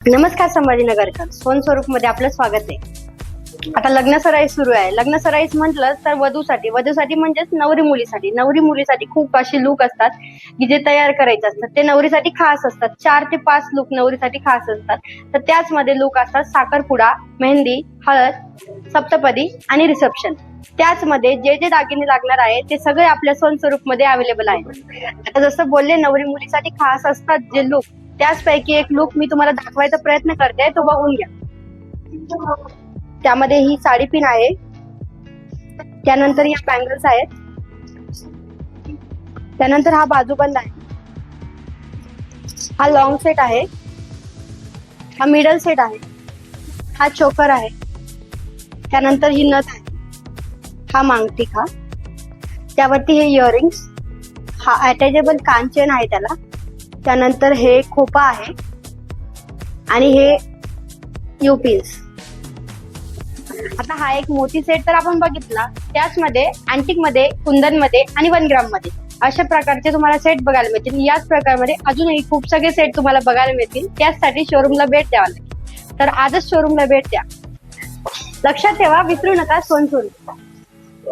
नमस्कार संभाजीनगरकर, सोन स्वरूप मध्ये आपलं स्वागत आहे. आता लग्न सराई सुरू आहे. लग्न सराई म्हटलं तर वधूसाठी म्हणजेच नवरी मुलीसाठी खूप अशी लुक असतात की जे तयार करायचे असतात. ते नवरीसाठी खास असतात. 4 ते 5 लुक नवरीसाठी खास असतात. तर त्याच मध्ये लुक असतात साखरपुडा, मेहंदी, हळद, सप्तपदी आणि रिसेप्शन. त्याच मध्ये जे जे दागिने लागणार आहे ते सगळे आपल्या सोन स्वरूप मध्ये अवेलेबल आहे. आता जसं बोलले नवरी मुलीसाठी खास असतात जे लुक, त्याचपैकी एक लुक मी तुम्हाला दाखवायचा प्रयत्न करते, तो बघून घ्या. त्यामध्ये ही साडी पिन आहे, त्यानंतर या बँगल्स आहेत, त्यानंतर हा बाजूबंद आहे, हा लॉंग सेट आहे, हा मिडल सेट आहे, हा चोकर आहे, त्यानंतर ही नथ आहे, हा मांगटिका, त्यावरती हे इयरिंग्स, हा अटॅचेबल कानचेन आहे त्याला, त्यानंतर हे खोपा आहे आणि हे युपिन्स. आता हा एक मोती सेट तर आपण बघितला. त्याच मध्ये अँटिक मध्ये, कुंदन मध्ये आणि 1 ग्राम मध्ये अशा प्रकारचे तुम्हाला सेट बघायला मिळतील. याच प्रकारमध्ये अजूनही खूप सगळे सेट तुम्हाला बघायला मिळतील. त्याचसाठी शोरूमला भेट द्यावा लागेल. तर आजच शोरूमला भेट द्या. लक्षात ठेवा, विसरू नका सोन स्वरूप.